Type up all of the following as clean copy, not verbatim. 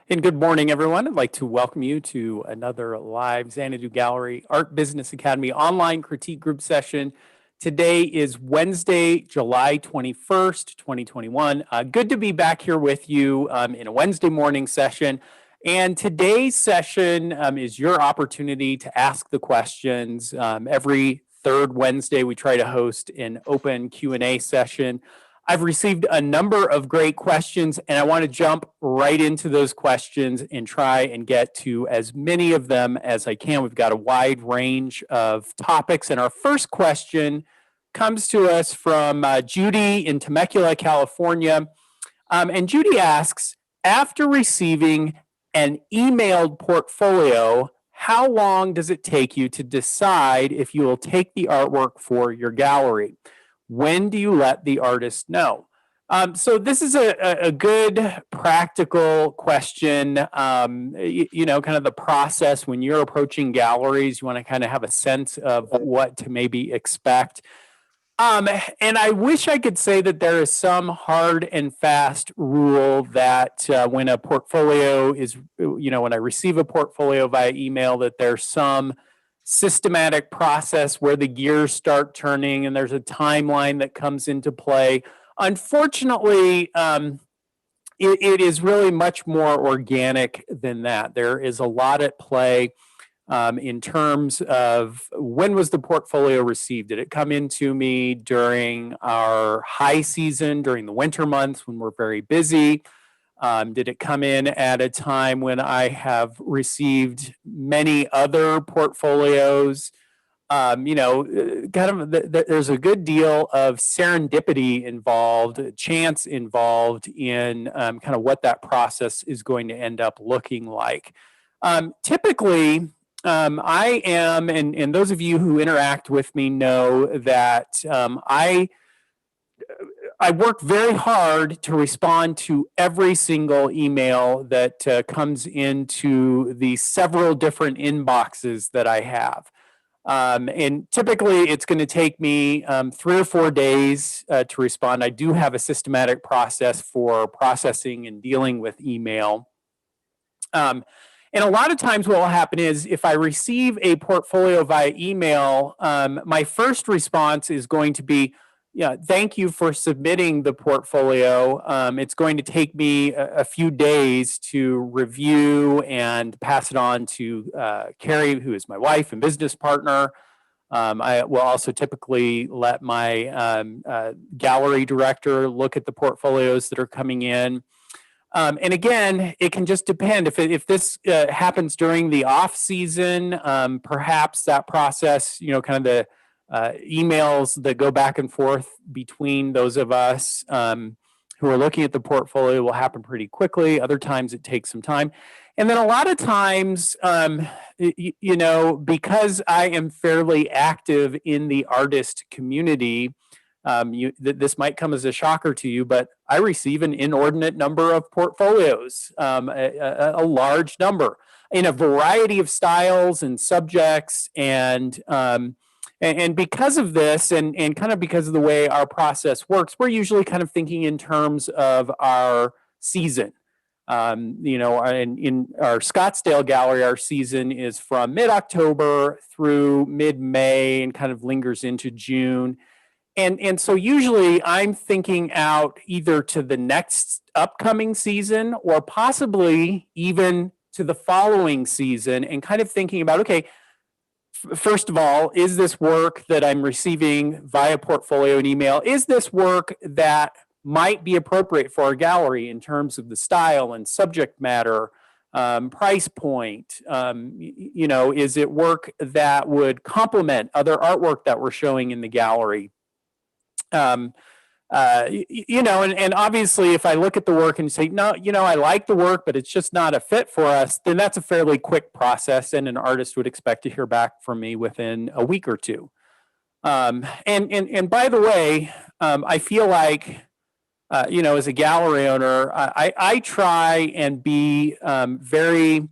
And good morning, everyone. I'd like to welcome you to another live Xanadu Gallery Art Business Academy online critique group session. Today is Wednesday, July 21st, 2021. Good to be back here with you in a Wednesday morning session. And today's session is your opportunity to ask the questions. Every third Wednesday, we try to host an open Q&A session. I've received a number of great questions, and I want to jump right into those questions and try and get to as many of them as I can. We've got a wide range of topics, and our first question comes to us from Judy in Temecula, California. And Judy asks, after receiving an emailed portfolio, how long does it take you to decide if you will take the artwork for your gallery? When do you let the artist know? So this is a good practical question. Kind of the process when you're approaching galleries, you want to kind of have a sense of what to maybe expect. And I wish I could say that there is some hard and fast rule that when a portfolio is, when I receive a portfolio via email, that there's some systematic process where the gears start turning and there's a timeline that comes into play. Unfortunately, it is really much more organic than that. There is a lot at play in terms of when was the portfolio received? Did it come into me during our high season, during the winter months when we're very busy? Did it come in at a time when I have received many other portfolios? There's a good deal of serendipity involved, chance involved in kind of what that process is going to end up looking like. Typically, I am, and those of you who interact with me know that I work very hard to respond to every single email that comes into the several different inboxes that I have. And typically it's going to take me 3 or 4 days to respond. I do have a systematic process for processing and dealing with email. And a lot of times what will happen is if I receive a portfolio via email, my first response is going to be, yeah, thank you for submitting the portfolio. It's going to take me a few days to review and pass it on to Carrie, who is my wife and business partner. I will also typically let my gallery director look at the portfolios that are coming in. And again, it can just depend. If this happens during the off season, perhaps that process, kind of the emails that go back and forth between those of us who are looking at the portfolio will happen pretty quickly. Other times it takes some time. And then a lot of times, because I am fairly active in the artist community, this might come as a shocker to you, but I receive an inordinate number of portfolios, a large number in a variety of styles and subjects. And because of this, and kind of because of the way our process works, we're usually kind of thinking in terms of our season. In our Scottsdale gallery, our season is from mid-October through mid-May and kind of lingers into June. And so usually I'm thinking out either to the next upcoming season or possibly even to the following season and kind of thinking about, okay, first of all, is this work that I'm receiving via portfolio and email, is this work that might be appropriate for our gallery in terms of the style and subject matter, price point? Is it work that would complement other artwork that we're showing in the gallery? And obviously if I look at the work and say, no, I like the work, but it's just not a fit for us, then that's a fairly quick process and an artist would expect to hear back from me within a week or two. And by the way, I feel like, as a gallery owner, I try and be very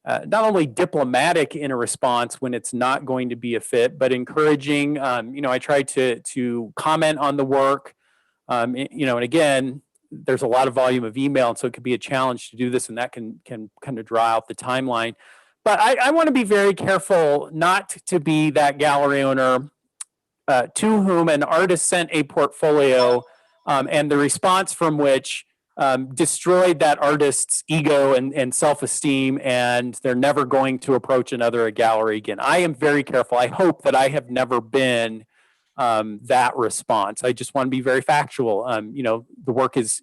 not only diplomatic in a response when it's not going to be a fit, but encouraging. I try to comment on the work. And again, there's a lot of volume of email, and so it could be a challenge to do this, and that can kind of draw out the timeline. But I want to be very careful not to be that gallery owner to whom an artist sent a portfolio, and the response from which destroyed that artist's ego and self-esteem, and they're never going to approach another gallery again. I am very careful. I hope that I have never been that response. I just want to be very factual. The work is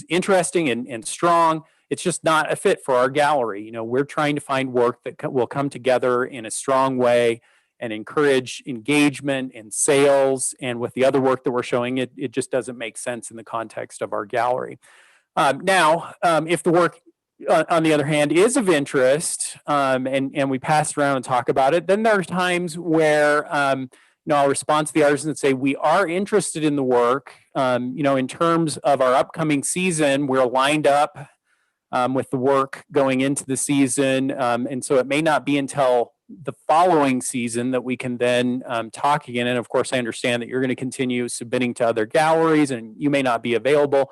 interesting and strong. It's just not a fit for our gallery. We're trying to find work that will come together in a strong way and encourage engagement and sales. And with the other work that we're showing, it just doesn't make sense in the context of our gallery. Now, if the work, on the other hand, is of interest, and we pass it around and talk about it, then there are times where I'll respond to the artist and say, we are interested in the work. In terms of our upcoming season, we're lined up with the work going into the season. And so it may not be until the following season that we can then talk again. And of course, I understand that you're going to continue submitting to other galleries and you may not be available.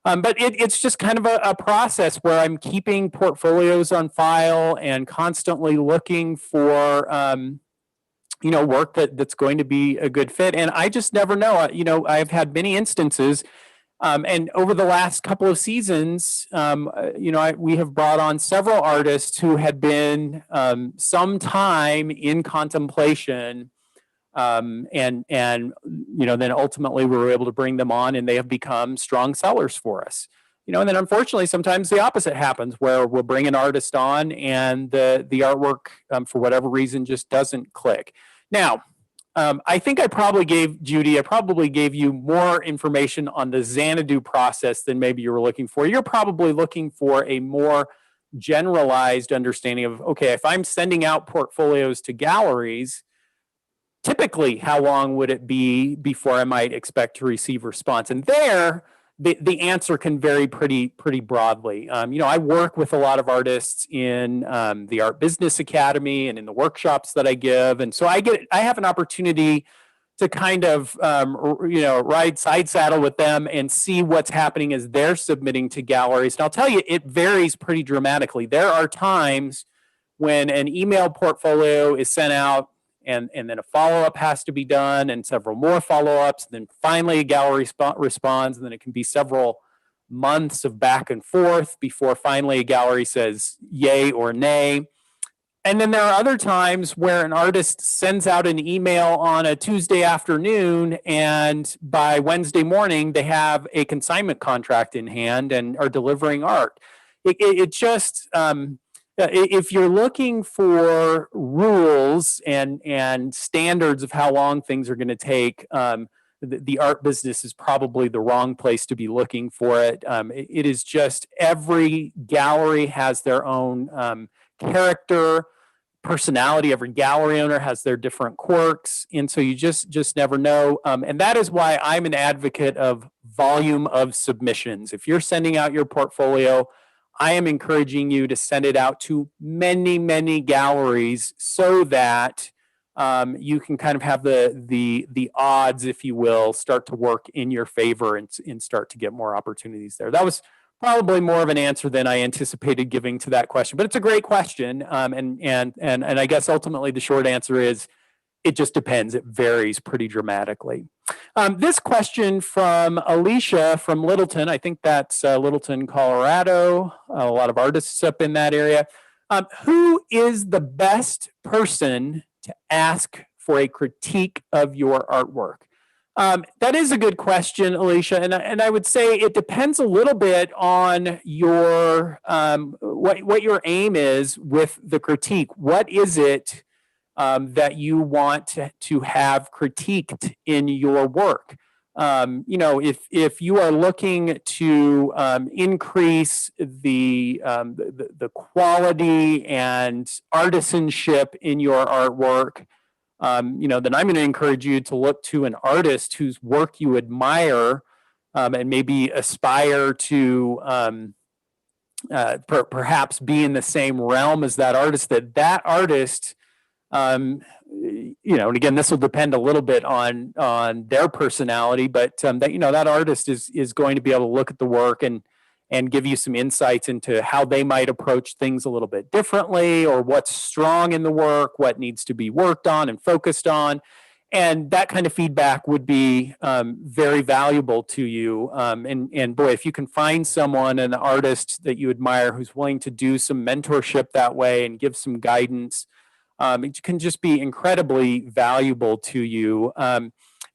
But it's just kind of a process where I'm keeping portfolios on file and constantly looking for work that's going to be a good fit. And I just never know. I've had many instances, and over the last couple of seasons, we have brought on several artists who had been some time in contemplation, and then ultimately we were able to bring them on, and they have become strong sellers for us. And then unfortunately, sometimes the opposite happens, where we'll bring an artist on and the artwork, for whatever reason, just doesn't click. Now, I think I probably gave you more information on the Xanadu process than maybe you were looking for. You're probably looking for a more generalized understanding of, okay, if I'm sending out portfolios to galleries, typically how long would it be before I might expect to receive response? And there, the answer can vary pretty broadly. I work with a lot of artists in the Art Business Academy and in the workshops that I give, and so I have an opportunity to kind of ride side saddle with them and see what's happening as they're submitting to galleries. And I'll tell you, it varies pretty dramatically. There are times when an email portfolio is sent out, and then a follow-up has to be done, and several more follow-ups, and then finally a gallery responds, and then it can be several months of back and forth before finally a gallery says yay or nay. And then there are other times where an artist sends out an email on a Tuesday afternoon, and by Wednesday morning they have a consignment contract in hand and are delivering art. It just... if you're looking for rules and standards of how long things are going to take, the art business is probably the wrong place to be looking for it. It is just every gallery has their own character, personality. Every gallery owner has their different quirks, and so you just never know. And that is why I'm an advocate of volume of submissions. If you're sending out your portfolio, I am encouraging you to send it out to many galleries so that you can kind of have the odds, if you will, start to work in your favor and start to get more opportunities there. That was probably more of an answer than I anticipated giving to that question, but it's a great question. And I guess ultimately the short answer is it just depends. It varies pretty dramatically. This question from Alicia from Littleton, I think that's Littleton, Colorado, a lot of artists up in that area. Who is the best person to ask for a critique of your artwork? That is a good question, Alicia, and I would say it depends a little bit on your what your aim is with the critique. What is it that you want to have critiqued in your work? If you are looking to increase the quality and artisanship in your artwork, then I'm going to encourage you to look to an artist whose work you admire, and maybe aspire to perhaps be in the same realm as that artist. That artist And again, this will depend a little bit on their personality, but that artist is going to be able to look at the work and give you some insights into how they might approach things a little bit differently, or what's strong in the work, what needs to be worked on and focused on. And that kind of feedback would be very valuable to you. And boy, if you can find someone, an artist that you admire, who's willing to do some mentorship that way and give some guidance, it can just be incredibly valuable to you.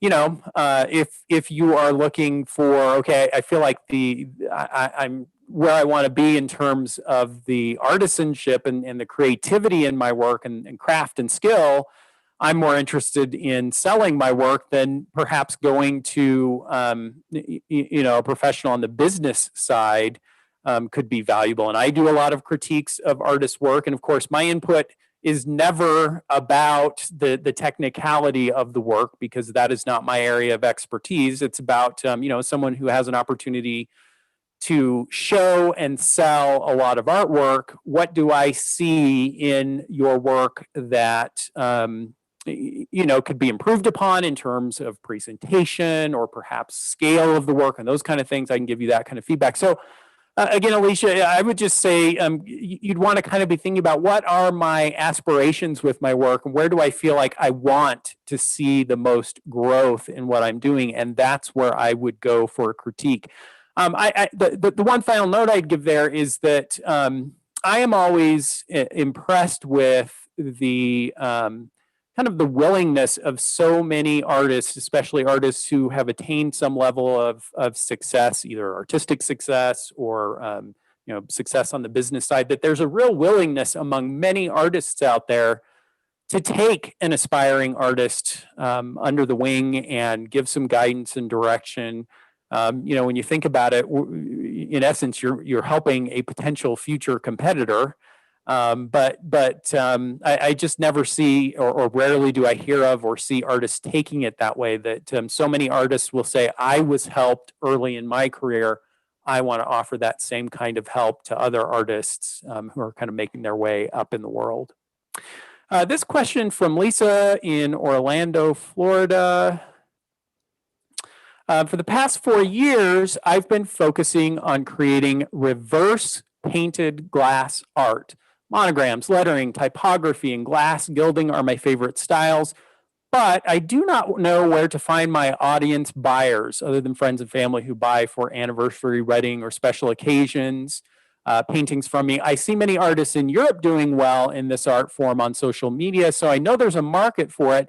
If you are looking for, okay, I feel like I'm where I want to be in terms of the artisanship and the creativity in my work and craft and skill, I'm more interested in selling my work than perhaps going to, a professional on the business side could be valuable. And I do a lot of critiques of artists' work. And of course, my input is never about the technicality of the work, because that is not my area of expertise. It's about, someone who has an opportunity to show and sell a lot of artwork. What do I see in your work that, could be improved upon in terms of presentation or perhaps scale of the work and those kind of things? I can give you that kind of feedback. So again, Alicia, I would just say you'd want to kind of be thinking about, what are my aspirations with my work, and where do I feel like I want to see the most growth in what I'm doing? And that's where I would go for a critique. The one final note I'd give there is that I am always impressed with the kind of the willingness of so many artists, especially artists who have attained some level of success, either artistic success or success on the business side, that there's a real willingness among many artists out there to take an aspiring artist under the wing and give some guidance and direction. When you think about it, in essence, you're helping a potential future competitor. I just never see, or rarely do I hear of or see artists taking it that way, that so many artists will say, I was helped early in my career. I want to offer that same kind of help to other artists who are kind of making their way up in the world. This question from Lisa in Orlando, Florida. For the past 4 years, I've been focusing on creating reverse painted glass art. Monograms, lettering, typography, and glass gilding are my favorite styles, but I do not know where to find my audience buyers, other than friends and family who buy for anniversary, wedding, or special occasions, paintings from me. I see many artists in Europe doing well in this art form on social media, so I know there's a market for it.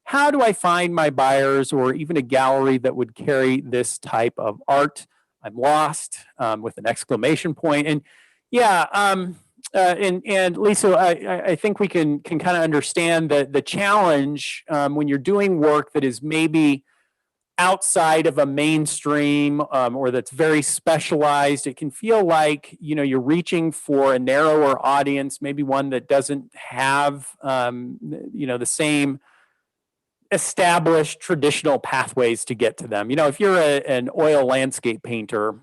How do I find my buyers, or even a gallery that would carry this type of art? I'm lost, with an exclamation point. And yeah, and Lisa, I think we can kind of understand the challenge when you're doing work that is maybe outside of a mainstream or that's very specialized. It can feel like you're reaching for a narrower audience, maybe one that doesn't have the same established traditional pathways to get to them. If you're an oil landscape painter,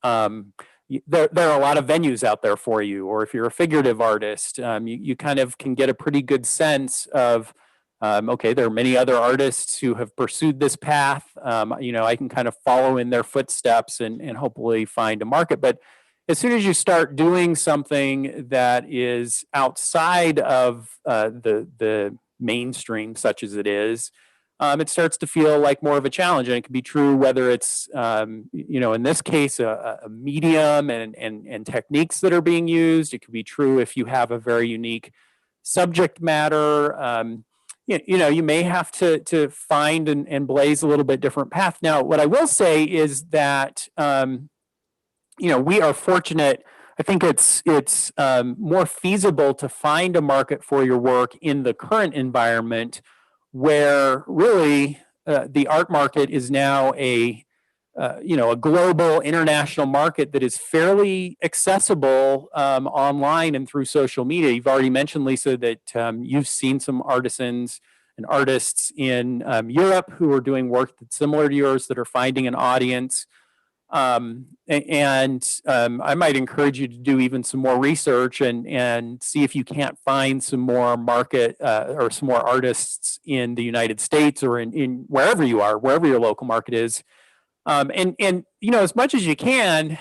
there are a lot of venues out there for you. Or if you're a figurative artist, you kind of can get a pretty good sense of, okay, there are many other artists who have pursued this path. I can kind of follow in their footsteps and hopefully find a market. But as soon as you start doing something that is outside of the mainstream, such as it is, it starts to feel like more of a challenge. And it can be true whether it's, in this case, a medium and techniques that are being used. It could be true if you have a very unique subject matter. You may have to find and blaze a little bit different path. Now, what I will say is that, we are fortunate. I think it's more feasible to find a market for your work in the current environment, where really the art market is now a global, international market that is fairly accessible online and through social media. You've already mentioned, Lisa, that you've seen some artisans and artists in Europe who are doing work that's similar to yours, that are finding an audience. I might encourage you to do even some more research and see if you can't find some more market or some more artists in the United States or in wherever you are, wherever your local market is. And as much as you can,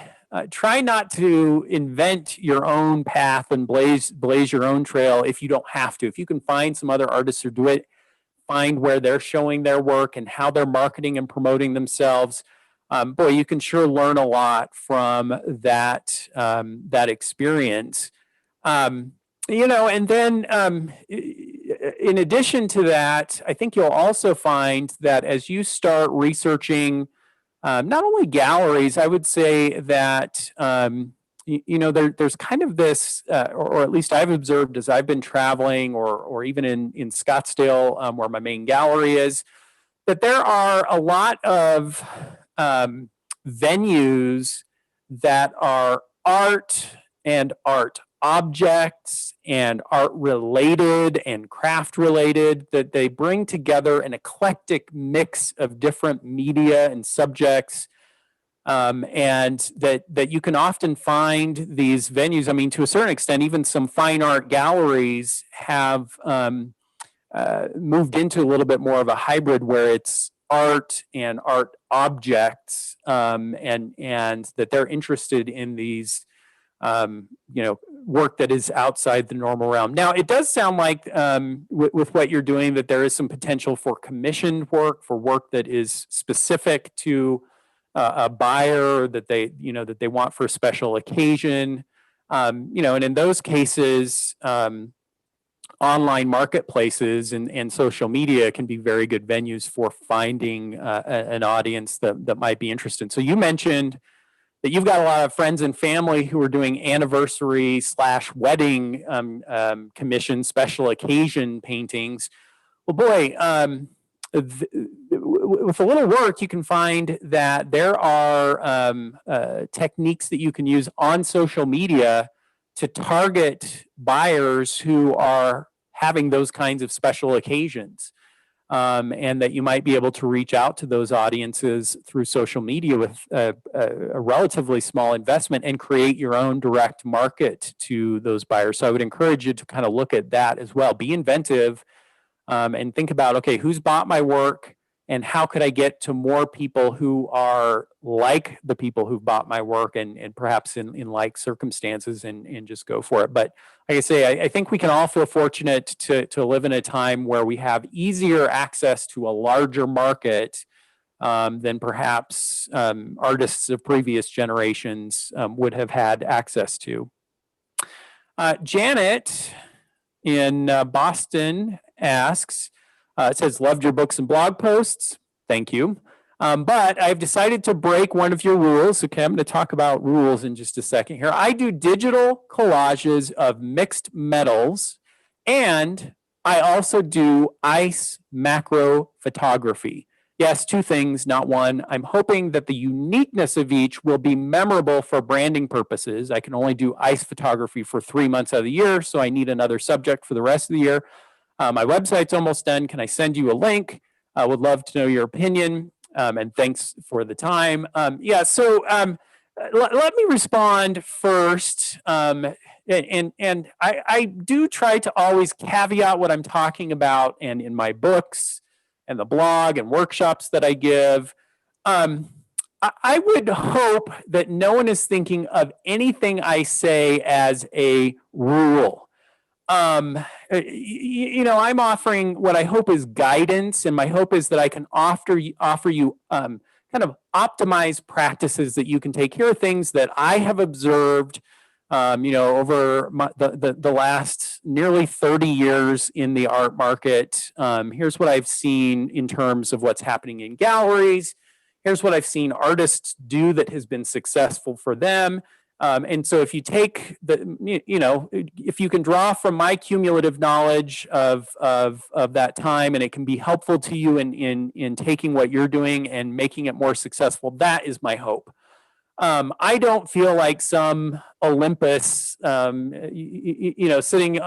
try not to invent your own path and blaze your own trail if you don't have to. If you can find some other artists who do it, find where they're showing their work and how they're marketing and promoting themselves. Boy, you can sure learn a lot from that experience. And then in addition to that, I think you'll also find that as you start researching not only galleries, I would say that there's kind of this, or at least I've observed as I've been traveling, or even in Scottsdale, where my main gallery is, that there are a lot of venues that are art and art objects and art related and craft related, that they bring together an eclectic mix of different media and subjects. And that you can often find these venues. I mean, to a certain extent, even some fine art galleries have moved into a little bit more of a hybrid where it's art and art objects, and that they're interested in these work that is outside the normal realm. Now, it does sound like with what you're doing that there is some potential for commissioned work, for work that is specific to a buyer that they want for a special occasion. And in those cases, online marketplaces and social media can be very good venues for finding an audience that might be interested. So you mentioned that you've got a lot of friends and family who are doing anniversary / wedding commission, special occasion paintings. Well, boy, with a little work, you can find that there are techniques that you can use on social media to target buyers who are having those kinds of special occasions. And that you might be able to reach out to those audiences through social media with a relatively small investment and create your own direct market to those buyers. So I would encourage you to kind of look at that as well. Be inventive and think about, okay, who's bought my work and how could I get to more people who are like the people who've bought my work and perhaps in like circumstances and just go for it. But like I say, I think we can all feel fortunate to live in a time where we have easier access to a larger market than perhaps artists of previous generations would have had access to. Janet in Boston asks, it says, loved your books and blog posts. Thank you. But I've decided to break one of your rules. Okay, I'm going to talk about rules in just a second here. I do digital collages of mixed metals, and I also do ice macro photography. Yes, two things, not one. I'm hoping that the uniqueness of each will be memorable for branding purposes. I can only do ice photography for 3 months out of the year, so I need another subject for the rest of the year. My website's almost done. Can I send you a link? I would love to know your opinion. And thanks for the time. So let me respond first. And I do try to always caveat what I'm talking about, and in my books and the blog and workshops that I give. I would hope that no one is thinking of anything I say as a rule. I'm offering what I hope is guidance, and my hope is that I can offer you kind of optimized practices that you can take. Here are things that I have observed, over the last nearly 30 years in the art market. Here's what I've seen in terms of what's happening in galleries. Here's what I've seen artists do that has been successful for them. And so if you take if you can draw from my cumulative knowledge of that time, and it can be helpful to you in taking what you're doing and making it more successful, that is my hope. I don't feel like some Olympus, sitting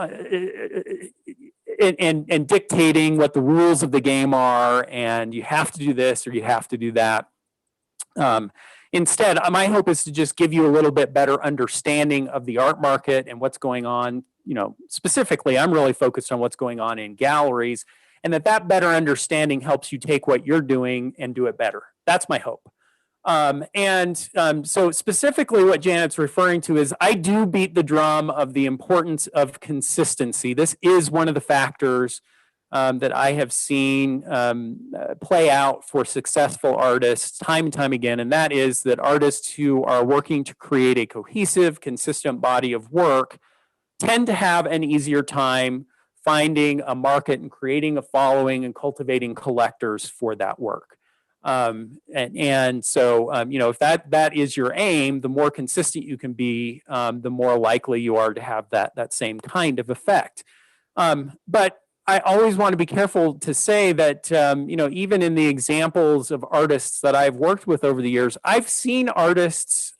and dictating what the rules of the game are, and you have to do this or you have to do that. Instead, my hope is to just give you a little bit better understanding of the art market and what's going on. Specifically, I'm really focused on what's going on in galleries, and that better understanding helps you take what you're doing and do it better. That's my hope. So specifically what Janet's referring to is I do beat the drum of the importance of consistency. This is one of the factors that I have seen play out for successful artists time and time again, and that is that artists who are working to create a cohesive, consistent body of work tend to have an easier time finding a market and creating a following and cultivating collectors for that work. So if that is your aim, the more consistent you can be, the more likely you are to have that same kind of effect. But I always want to be careful to say that, even in the examples of artists that I've worked with over the years, I've seen artists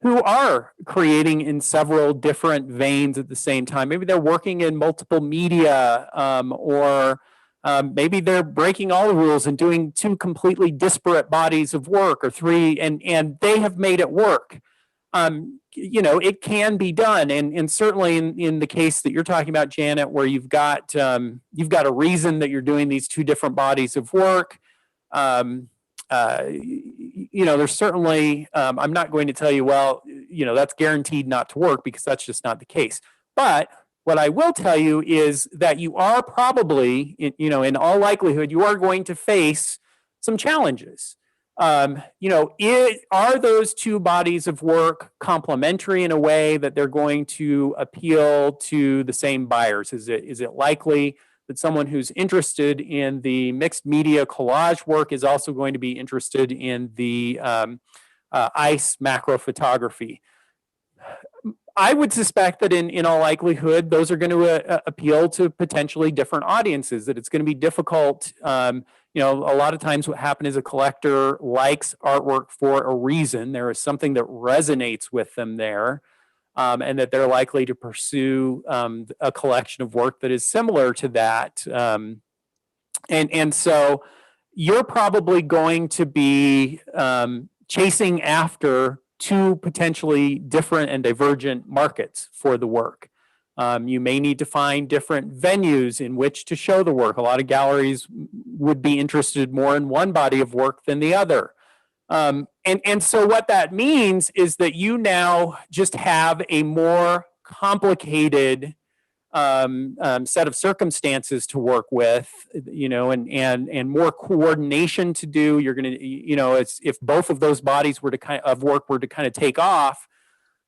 who are creating in several different veins at the same time. Maybe they're working in multiple media, or maybe they're breaking all the rules and doing 2 completely disparate bodies of work, or 3, and they have made it work. It can be done, and certainly in the case that you're talking about, Janet, where you've got a reason that you're doing these 2 different bodies of work. There's certainly, I'm not going to tell you, well, that's guaranteed not to work, because that's just not the case. But what I will tell you is that you are probably, in all likelihood, you are going to face some challenges. Are those 2 bodies of work complementary in a way that they're going to appeal to the same buyers? Is it likely that someone who's interested in the mixed media collage work is also going to be interested in the ice macro photography? I would suspect that in all likelihood, those are going to appeal to potentially different audiences, that it's going to be difficult. A lot of times what happens is a collector likes artwork for a reason. There is something that resonates with them there, and that they're likely to pursue a collection of work that is similar to that. And so you're probably going to be chasing after 2 potentially different and divergent markets for the work. You may need to find different venues in which to show the work. A lot of galleries would be interested more in one body of work than the other. And so what that means is that you now just have a more complicated set of circumstances to work with, and more coordination to do. You're going to, if both of those bodies were to kind of take off,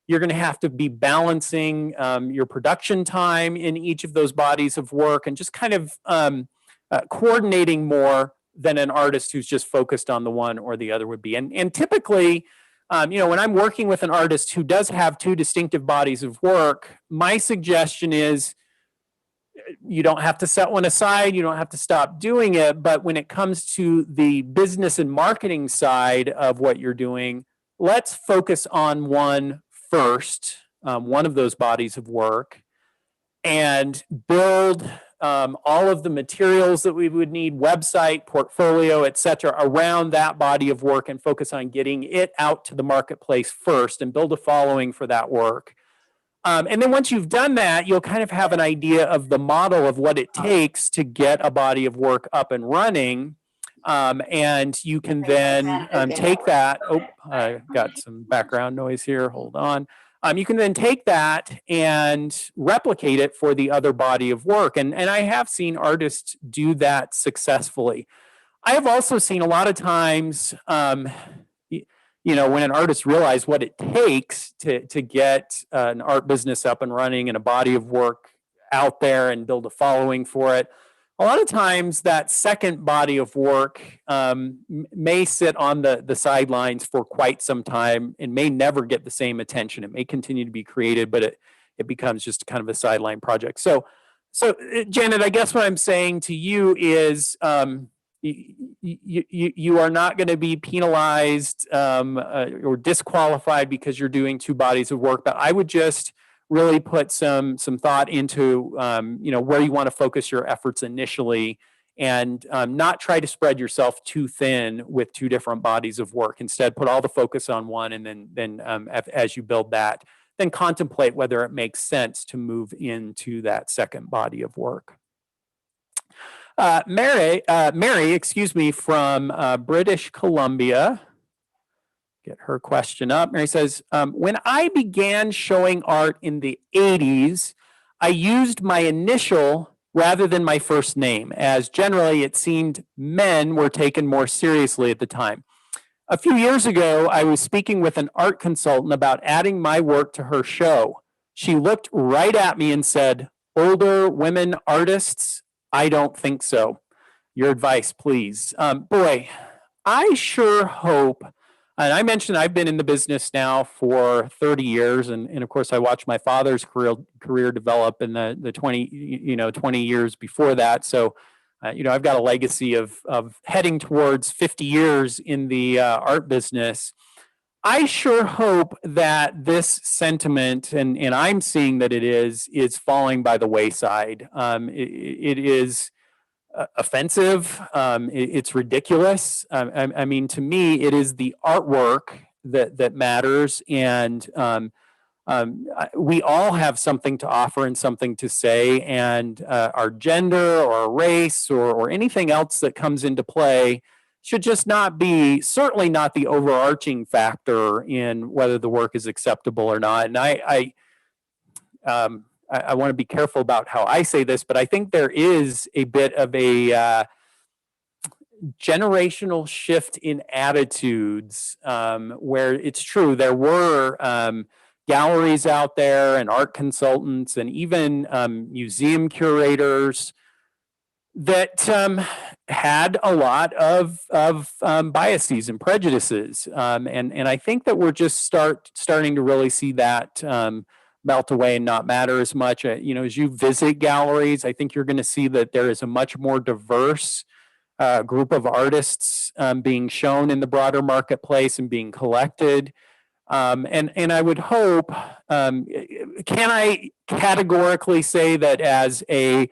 you're going to have to be balancing your production time in each of those bodies of work, and just kind of coordinating more than an artist who's just focused on the one or the other would be. And typically, when I'm working with an artist who does have 2 distinctive bodies of work, my suggestion is you don't have to set one aside, you don't have to stop doing it, but when it comes to the business and marketing side of what you're doing, let's focus on one first, one of those bodies of work, and build all of the materials that we would need, website, portfolio, et cetera, around that body of work, and focus on getting it out to the marketplace first and build a following for that work. And then once you've done that, you'll kind of have an idea of the model of what it takes to get a body of work up and running. And you can then take that. Oh, I got some background noise here. Hold on. You can then take that and replicate it for the other body of work. And I have seen artists do that successfully. I have also seen a lot of times, when an artist realizes what it takes to get an art business up and running and a body of work out there and build a following for it, a lot of times that second body of work may sit on the sidelines for quite some time and may never get the same attention. It may continue to be created, but it becomes just kind of a sideline project. So Janet, I guess what I'm saying to you is you are not going to be penalized or disqualified because you're doing 2 bodies of work, but I would just really put some thought into where you want to focus your efforts initially, and not try to spread yourself too thin with two different bodies of work. Instead, put all the focus on one, and then as you build that, then contemplate whether it makes sense to move into that second body of work. Mary, from British Columbia. Get her question up. Mary says, when I began showing art in the 80s, I used my initial rather than my first name, as generally it seemed men were taken more seriously at the time. A few years ago, I was speaking with an art consultant about adding my work to her show. She looked right at me and said, "Older women artists? I don't think so. Your advice, please." Boy, I sure hope, and I mentioned I've been in the business now for 30 years, and of course I watched my father's career develop in the 20 years before that. So, I've got a legacy of heading towards 50 years in the art business. I sure hope that this sentiment, and I'm seeing that it is falling by the wayside. It is offensive. It's ridiculous. I mean, to me, it is the artwork that matters, and we all have something to offer and something to say, and our gender or race or anything else that comes into play should just not be, certainly not the overarching factor in whether the work is acceptable or not. And I want to be careful about how I say this, but I think there is a bit of a generational shift in attitudes, where it's true, there were galleries out there and art consultants and even museum curators that had a lot of biases and prejudices. And I think that we're just starting to really see that melt away and not matter as much. As you visit galleries, I think you're going to see that there is a much more diverse group of artists being shown in the broader marketplace and being collected. And I would hope, can I categorically say that as a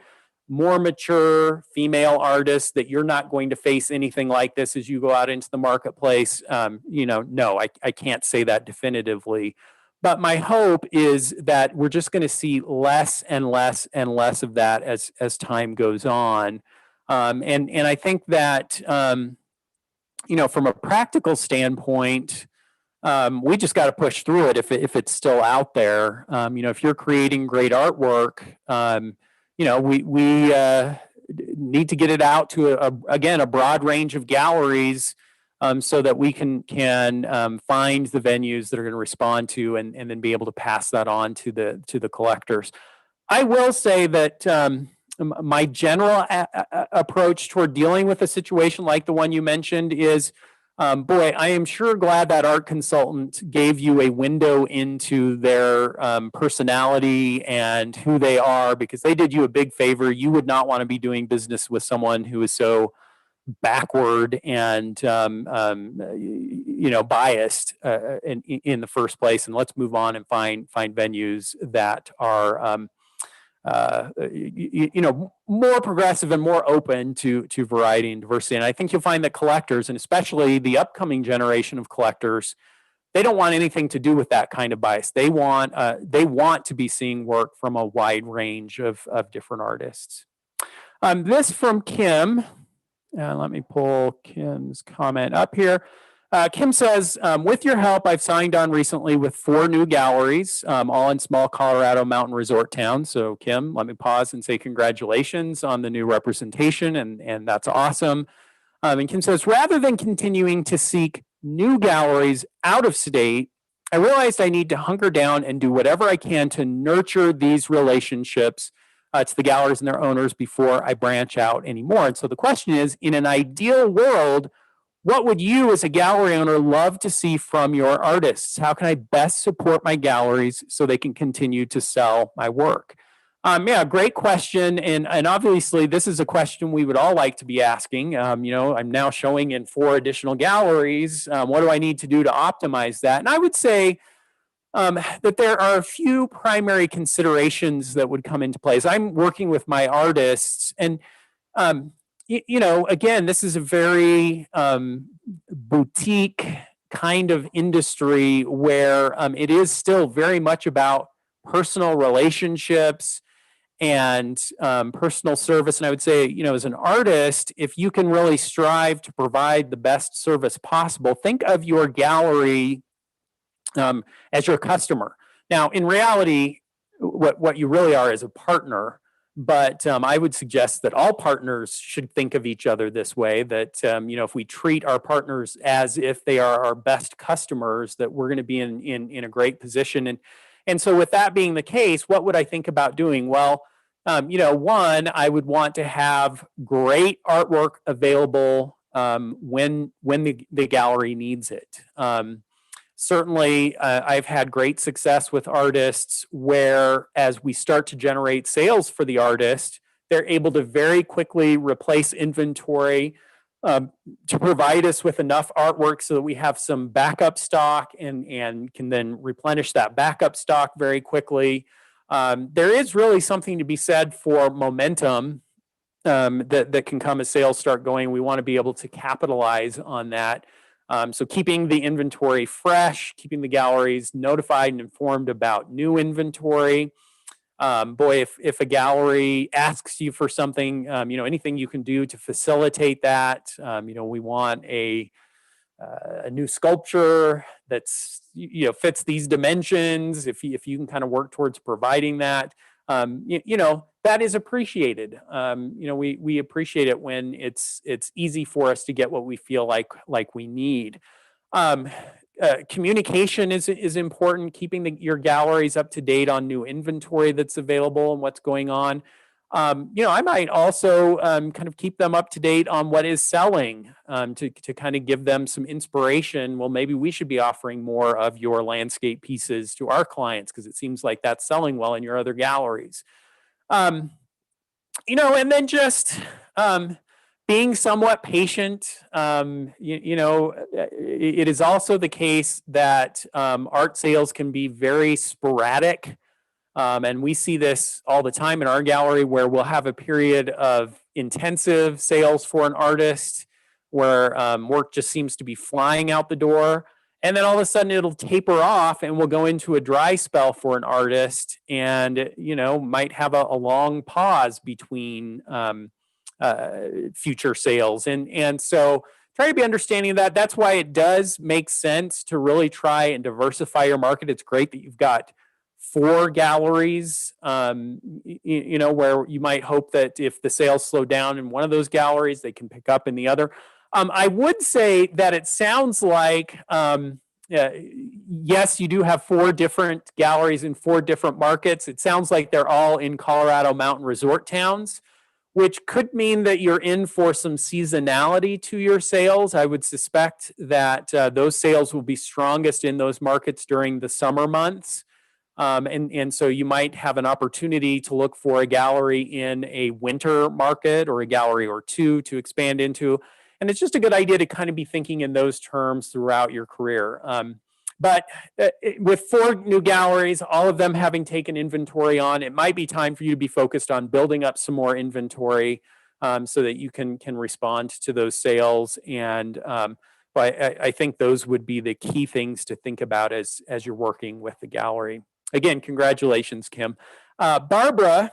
more mature female artist that you're not going to face anything like this as you go out into the marketplace? No, I can't say that definitively. But my hope is that we're just going to see less and less and less of that as time goes on. And I think that, from a practical standpoint, we just got to push through it if it's still out there. If you're creating great artwork, we need to get it out to a broad range of galleries, so that we can find the venues that are going to respond to and then be able to pass that on to the collectors. I will say that my general approach toward dealing with a situation like the one you mentioned is, boy, I am sure glad that art consultant gave you a window into their personality and who they are, because they did you a big favor. You would not want to be doing business with someone who is so backward and biased in the first place. And let's move on and find venues that are more progressive and more open to variety and diversity. And I think you'll find that collectors, and especially the upcoming generation of collectors, they don't want anything to do with that kind of bias. They want to be seeing work from a wide range of different artists. This from Kim. Let me pull Kim's comment up here. Kim says, with your help, I've signed on recently with 4 new galleries, all in small Colorado mountain resort towns. So Kim, let me pause and say congratulations on the new representation, and that's awesome. And Kim says, rather than continuing to seek new galleries out of state, I realized I need to hunker down and do whatever I can to nurture these relationships to the galleries and their owners before I branch out anymore. And so the question is, in an ideal world, what would you as a gallery owner love to see from your artists? How can I best support my galleries so they can continue to sell my work? Great question. And obviously this is a question we would all like to be asking. I'm now showing in 4 additional galleries. What do I need to do to optimize that? And I would say that there are a few primary considerations that would come into play. As I'm working with my artists, and again, this is a very boutique kind of industry where it is still very much about personal relationships and personal service. And I would say, as an artist, if you can really strive to provide the best service possible, think of your gallery as your customer. Now, in reality, what you really are is a partner. But I would suggest that all partners should think of each other this way, that, if we treat our partners as if they are our best customers, that we're going to be in a great position. And so with that being the case, what would I think about doing? Well, one, I would want to have great artwork available when the gallery needs it. Certainly, I've had great success with artists where, as we start to generate sales for the artist, they're able to very quickly replace inventory to provide us with enough artwork so that we have some backup stock and can then replenish that backup stock very quickly. There is really something to be said for momentum that can come as sales start going. We want to be able to capitalize on that. So keeping the inventory fresh, keeping the galleries notified and informed about new inventory. If a gallery asks you for something, anything you can do to facilitate that. We want a new sculpture that's fits these dimensions. If you can kind of work towards providing that, that is appreciated. We appreciate it when it's easy for us to get what we feel like we need. Communication is important. Keeping your galleries up to date on new inventory that's available and what's going on. I might also kind of keep them up to date on what is selling to kind of give them some inspiration. Well, maybe we should be offering more of your landscape pieces to our clients because it seems like that's selling well in your other galleries. And then just being somewhat patient. It is also the case that art sales can be very sporadic. And we see this all the time in our gallery where we'll have a period of intensive sales for an artist where work just seems to be flying out the door. And then all of a sudden it'll taper off and we'll go into a dry spell for an artist and, might have a long pause between future sales. And so try to be understanding of that. That's why it does make sense to really try and diversify your market. It's great that you've got 4 galleries, where you might hope that if the sales slow down in one of those galleries, they can pick up in the other. I would say that it sounds like, yes, you do have 4 different galleries in 4 different markets. It sounds like they're all in Colorado mountain resort towns, which could mean that you're in for some seasonality to your sales. I would suspect that those sales will be strongest in those markets during the summer months. And so you might have an opportunity to look for a gallery in a winter market or a gallery or 2 to expand into. And it's just a good idea to kind of be thinking in those terms throughout your career. But with 4 new galleries, all of them having taken inventory on, it might be time for you to be focused on building up some more inventory so that you can respond to those sales. And but I think those would be the key things to think about as you're working with the gallery. Again, congratulations, Kim. Barbara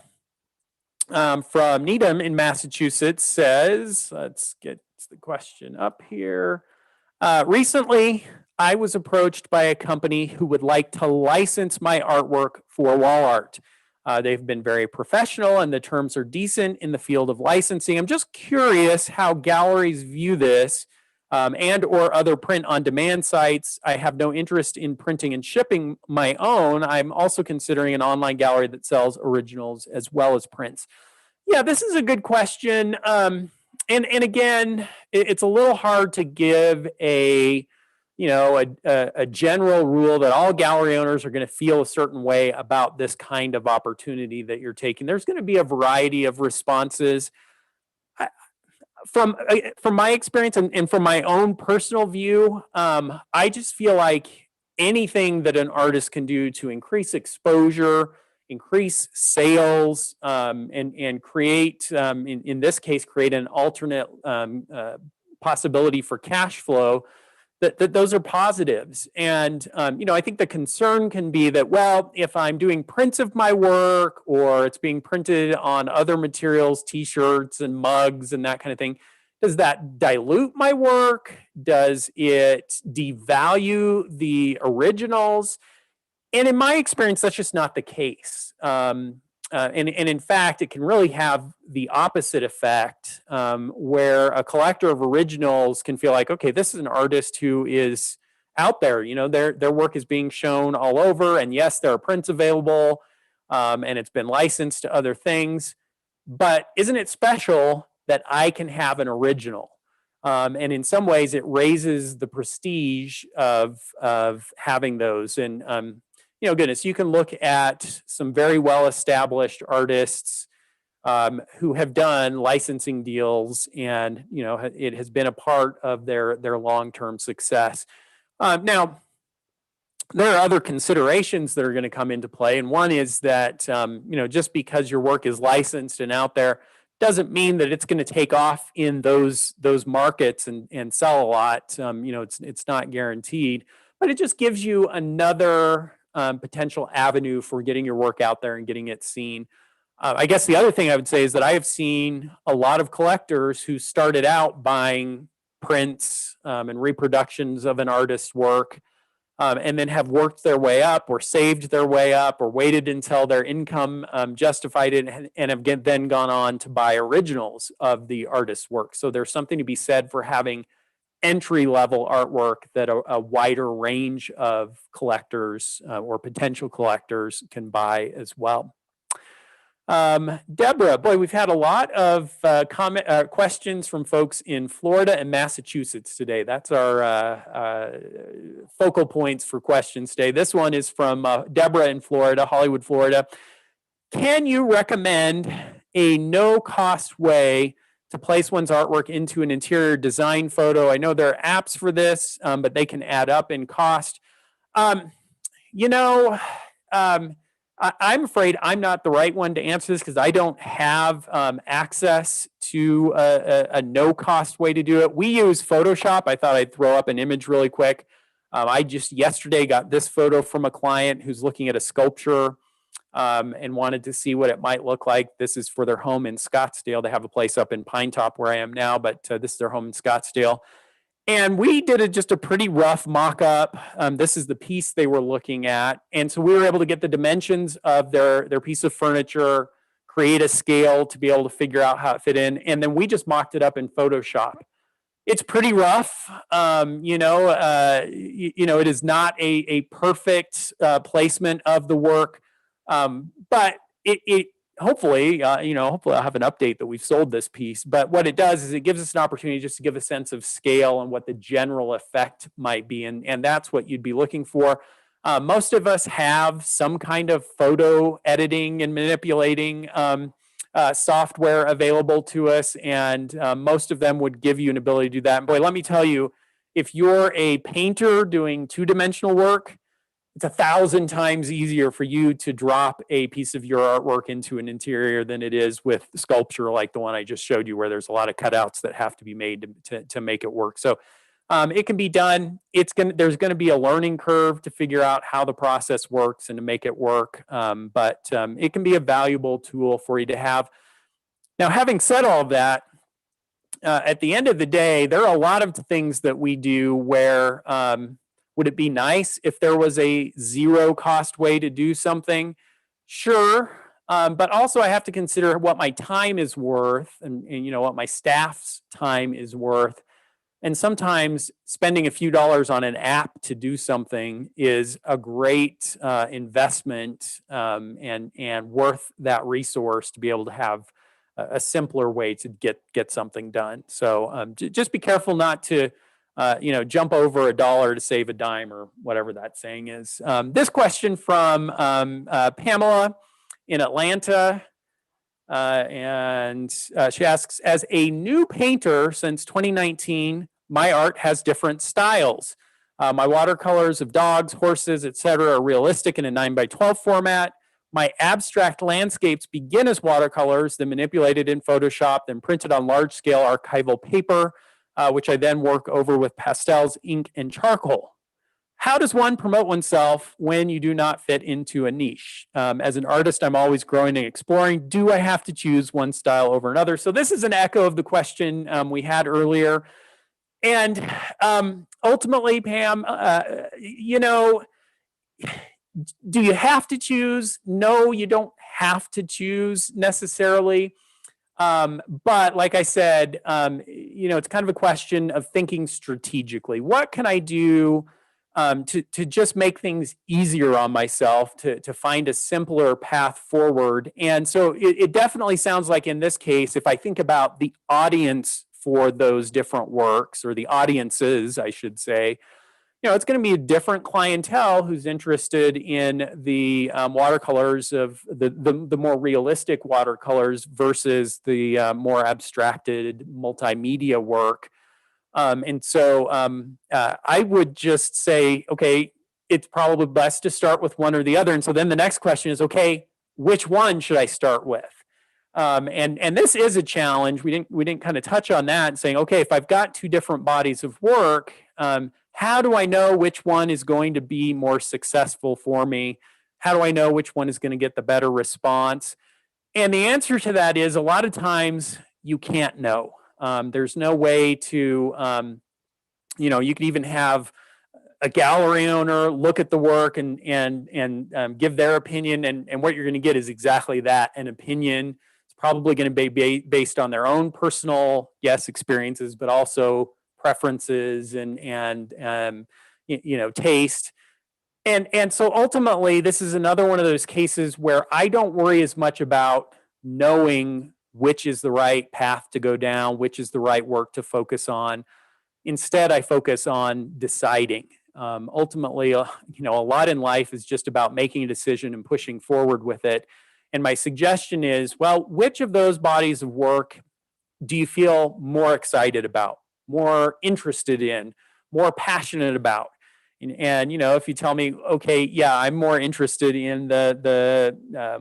from Needham in Massachusetts says, let's get the question up here. Recently, I was approached by a company who would like to license my artwork for wall art. They've been very professional and the terms are decent in the field of licensing. I'm just curious how galleries view this and or other print-on-demand sites. I have no interest in printing and shipping my own. I'm also considering an online gallery that sells originals as well as prints. Yeah, this is a good question. And again, it's a little hard to give a general rule that all gallery owners are going to feel a certain way about this kind of opportunity that you're taking. There's going to be a variety of responses. From my experience and from my own personal view, I just feel like anything that an artist can do to increase exposure increase sales, and create, in this case, create an alternate possibility for cash flow, that those are positives. And, I think the concern can be that, well, if I'm doing prints of my work or it's being printed on other materials, t-shirts and mugs and that kind of thing, does that dilute my work? Does it devalue the originals? And in my experience, that's just not the case. And in fact, it can really have the opposite effect, where a collector of originals can feel like, okay, this is an artist who is out there. Their work is being shown all over, and yes, there are prints available, and it's been licensed to other things. But isn't it special that I can have an original? And in some ways, it raises the prestige of having those. And goodness, you can look at some very well-established artists who have done licensing deals, and it has been a part of their long-term success. Now, there are other considerations that are going to come into play, and one is that just because your work is licensed and out there doesn't mean that it's going to take off in those markets and sell a lot. It's not guaranteed, but it just gives you another potential avenue for getting your work out there and getting it seen. I guess the other thing I would say is that I have seen a lot of collectors who started out buying prints and reproductions of an artist's work, and then have worked their way up or saved their way up or waited until their income justified it, and have then gone on to buy originals of the artist's work. So there's something to be said for having entry-level artwork that a wider range of collectors or potential collectors can buy as well. Deborah, boy, we've had a lot of questions from folks in Florida and Massachusetts today. That's our focal points for questions today. This one is from Deborah in Florida, Hollywood, Florida. Can you recommend a no-cost way to place one's artwork into an interior design photo? I know there are apps for this, but they can add up in cost. I'm afraid I'm not the right one to answer this because I don't have access to a no-cost way to do it. We use Photoshop. I thought I'd throw up an image really quick. I just yesterday got this photo from a client who's looking at a sculpture and wanted to see what it might look like. This is for their home in Scottsdale. They have a place up in Pine Top where I am now, but this is their home in Scottsdale. And we did just a pretty rough mock-up. This is the piece they were looking at. And so we were able to get the dimensions of their piece of furniture, create a scale to be able to figure out how it fit in. And then we just mocked it up in Photoshop. It's pretty rough. It is not a perfect placement of the work. But it hopefully I'll have an update that we've sold this piece. But what it does is it gives us an opportunity just to give a sense of scale and what the general effect might be. And that's what you'd be looking for. Most of us have some kind of photo editing and manipulating software available to us. And most of them would give you an ability to do that. And boy, let me tell you, if you're a painter doing two-dimensional work, it's 1,000 times easier for you to drop a piece of your artwork into an interior than it is with sculpture like the one I just showed you, where there's a lot of cutouts that have to be made to make it work. So it can be done. There's going to be a learning curve to figure out how the process works and to make it work. But it can be a valuable tool for you to have. Now, having said all of that, at the end of the day, there are a lot of things that we do where would it be nice if there was a zero cost way to do something? Sure. But also I have to consider what my time is worth and what my staff's time is worth. And sometimes spending a few dollars on an app to do something is a great investment and worth that resource to be able to have a simpler way to get something done. So just be careful not to jump over $1 to save a dime, or whatever that saying is. This question from Pamela in Atlanta, and she asks, as a new painter since 2019, my art has different styles. My watercolors of dogs, horses, etc. are realistic in a 9x12 format. My abstract landscapes begin as watercolors, then manipulated in Photoshop, then printed on large-scale archival paper, which I then work over with pastels, ink, and charcoal. How does one promote oneself when you do not fit into a niche? As an artist, I'm always growing and exploring. Do I have to choose one style over another? So this is an echo of the question we had earlier. And ultimately, Pam, do you have to choose? No, you don't have to choose necessarily. But like I said, it's kind of a question of thinking strategically. What can I do to just make things easier on myself, to find a simpler path forward? And so it definitely sounds like in this case, if I think about the audience for those different works, or the audiences, I should say, it's going to be a different clientele who's interested in the watercolors of the more realistic watercolors versus the more abstracted multimedia work. And so I would just say, okay, it's probably best to start with one or the other. And so then the next question is, okay, which one should I start with? And this is a challenge. We didn't kind of touch on that and saying, okay, if I've got two different bodies of work, how do I know which one is going to be more successful for me? How do I know which one is going to get the better response? And the answer to that is a lot of times you can't know. There's no way to, you could even have a gallery owner look at the work and give their opinion, and what you're going to get is exactly that, an opinion. It's probably going to be based on their own personal, experiences, but also preferences and taste. And so ultimately, this is another one of those cases where I don't worry as much about knowing which is the right path to go down, which is the right work to focus on. Instead, I focus on deciding. Ultimately, a lot in life is just about making a decision and pushing forward with it. And my suggestion is, well, which of those bodies of work do you feel more excited about, more interested in, more passionate about? And if you tell me, okay, yeah, I'm more interested in the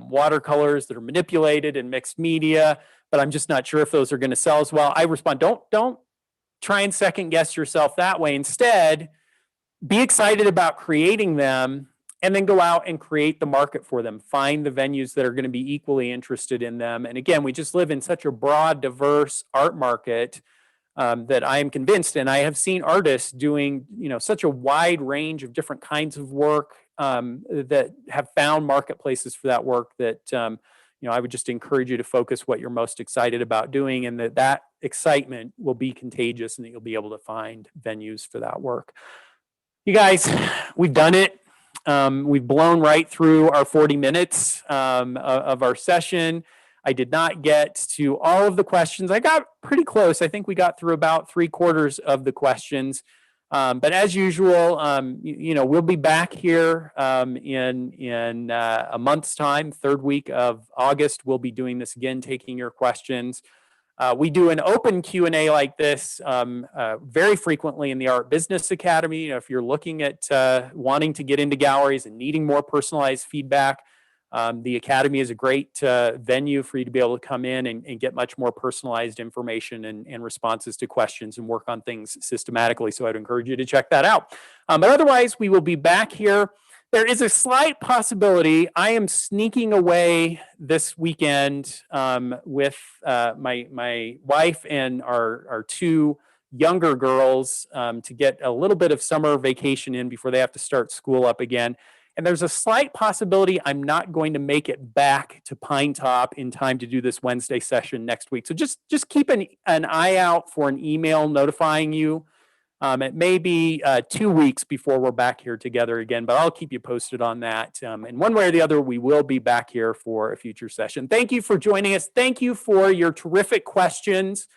watercolors that are manipulated and mixed media, but I'm just not sure if those are going to sell as well, I respond, don't try and second guess yourself that way. Instead, be excited about creating them, and then go out and create the market for them. Find the venues that are going to be equally interested in them. And again, we just live in such a broad, diverse art market that I am convinced, and I have seen artists doing, such a wide range of different kinds of work that have found marketplaces for that work that, I would just encourage you to focus what you're most excited about doing, and that excitement will be contagious, and that you'll be able to find venues for that work. You guys, we've done it. We've blown right through our 40 minutes of our session. I did not get to all of the questions. I got pretty close. I think we got through about 3/4 of the questions. But as usual, we'll be back here in a month's time, third week of August. We'll be doing this again, taking your questions. We do an open Q&A like this very frequently in the Art Business Academy. If you're looking at wanting to get into galleries and needing more personalized feedback, the Academy is a great venue for you to be able to come in and get much more personalized information and responses to questions and work on things systematically. So I'd encourage you to check that out. But otherwise, we will be back here. There is a slight possibility I am sneaking away this weekend with my wife and our two younger girls to get a little bit of summer vacation in before they have to start school up again. And there's a slight possibility I'm not going to make it back to Pine Top in time to do this Wednesday session next week. So just keep an eye out for an email notifying you. It may be 2 weeks before we're back here together again, but I'll keep you posted on that. And one way or the other, we will be back here for a future session. Thank you for joining us. Thank you for your terrific questions.